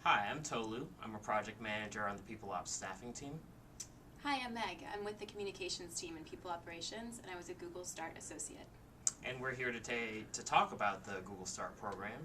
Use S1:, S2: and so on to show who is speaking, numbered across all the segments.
S1: Hi, I'm Tolu. I'm a project manager on the People Ops staffing team.
S2: Hi, I'm Meg. I'm with the communications team in People Operations, and I was a Google Start associate.
S1: And we're here today to talk about the Google Start program.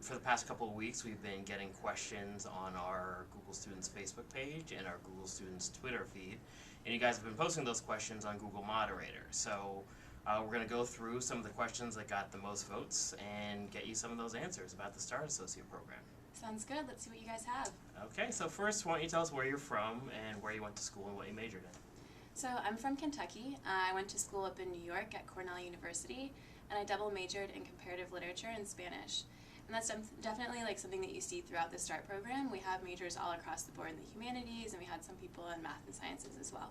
S1: For the past couple of weeks, we've been getting questions on our Google Students Facebook page and our Google Students Twitter feed. And you guys have been posting those questions on Google Moderator. So we're going to go through some of the questions that got the most votes and get you some of those answers about the Start Associate program.
S2: Sounds good. Let's see what you guys have.
S1: Okay, so first, why don't you tell us where you're from and where you went to school and what you majored in?
S2: So I'm from Kentucky. I went to school up in New York at Cornell University, and I double majored in comparative literature and Spanish. And that's definitely like something that you see throughout the START program. We have majors all across the board in the humanities, and we had some people in math and sciences as well.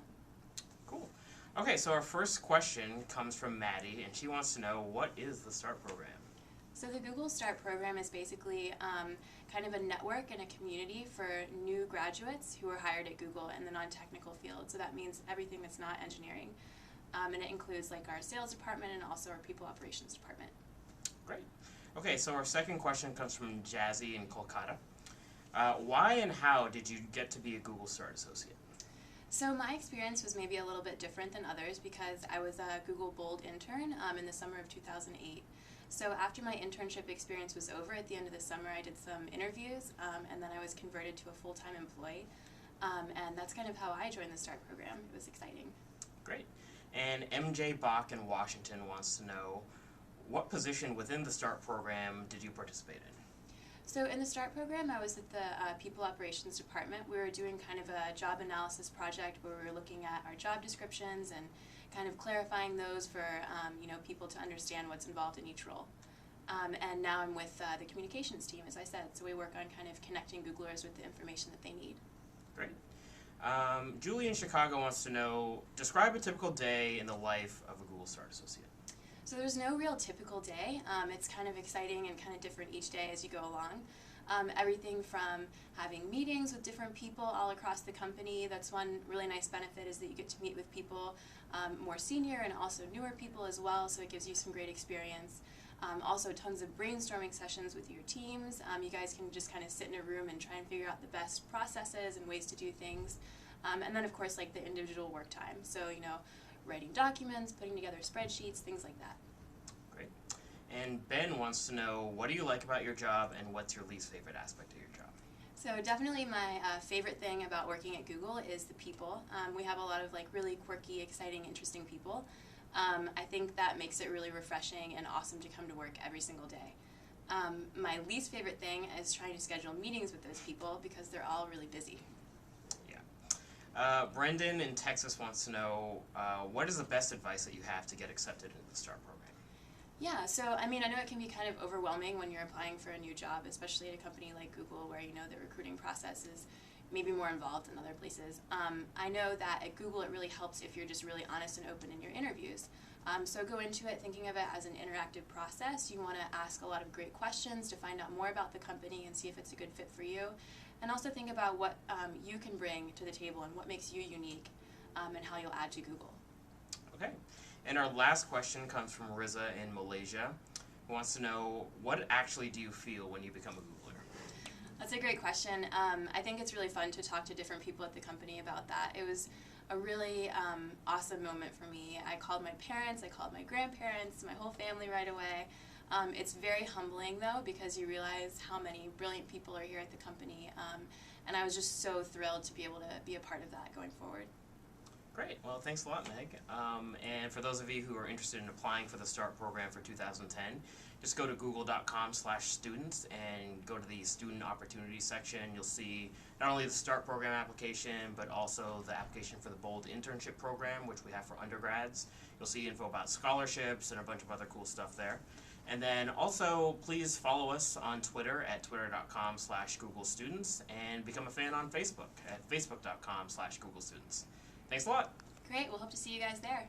S1: Cool. Okay, so our first question comes from Maddie, and she wants to know, what is the START program?
S2: So the Google Start program is basically kind of a network and a community for new graduates who are hired at Google in the non-technical field. So that means everything that's not engineering. And it includes like our sales department and also our people operations department.
S1: Great. Okay, so our second question comes from Jazzy in Kolkata. Why and how did you get to be a Google Start associate?
S2: So my experience was maybe a little bit different than others because I was a Google Bold intern in the summer of 2008. So after my internship experience was over at the end of the summer, I did some interviews and then I was converted to a full-time employee. And that's kind of how I joined the START program. It was exciting.
S1: Great. And MJ Bach in Washington wants to know, what position within the START program did you participate in?
S2: So in the START program, I was at the People Operations Department. We were doing kind of a job analysis project where we were looking at our job descriptions and kind of clarifying those for people to understand what's involved in each role. And now I'm with the communications team, as I said, so we work on kind of connecting Googlers with the information that they need.
S1: Great. Julie in Chicago wants to know, describe a typical day in the life of a Google Start associate.
S2: So there's no real typical day. It's kind of exciting and kind of different each day as you go along. Everything from having meetings with different people all across the company. That's one really nice benefit, is that you get to meet with people more senior and also newer people as well, so it gives you some great experience. Also tons of brainstorming sessions with your teams. You guys can just kind of sit in a room and try and figure out the best processes and ways to do things. And then of course like the individual work time. So writing documents, putting together spreadsheets, things like that.
S1: Great. And Ben wants to know, what do you like about your job and what's your least favorite aspect of your job?
S2: So definitely my favorite thing about working at Google is the people. We have a lot of like really quirky, exciting, interesting people. I think that makes it really refreshing and awesome to come to work every single day. My least favorite thing is trying to schedule meetings with those people because they're all really busy.
S1: Brendan in Texas wants to know, what is the best advice that you have to get accepted into the START program?
S2: Yeah, so I mean, I know it can be kind of overwhelming when you're applying for a new job, especially at a company like Google where the recruiting process is maybe more involved than other places. I know that at Google it really helps if you're just really honest and open in your interviews. So go into it thinking of it as an interactive process. You want to ask a lot of great questions to find out more about the company and see if it's a good fit for you. And also think about what you can bring to the table and what makes you unique and how you'll add to Google.
S1: Okay. And our last question comes from Riza in Malaysia, who wants to know, what actually do you feel when you become a Googler?
S2: That's a great question. I think it's really fun to talk to different people at the company about that. It was a really awesome moment for me. I called my parents, I called my grandparents, my whole family right away. It's very humbling though, because you realize how many brilliant people are here at the company, and I was just so thrilled to be able to be a part of that going forward.
S1: Great. Well, thanks a lot, Meg. And for those of you who are interested in applying for the START program for 2010, just go to google.com/students and go to the Student Opportunities section. You'll see not only the START program application, but also the application for the Bold Internship Program, which we have for undergrads. You'll see info about scholarships and a bunch of other cool stuff there. And then also, please follow us on Twitter at twitter.com/googlestudents and become a fan on Facebook at facebook.com/googlestudents. Thanks a lot.
S2: Great, we'll hope to see you guys there.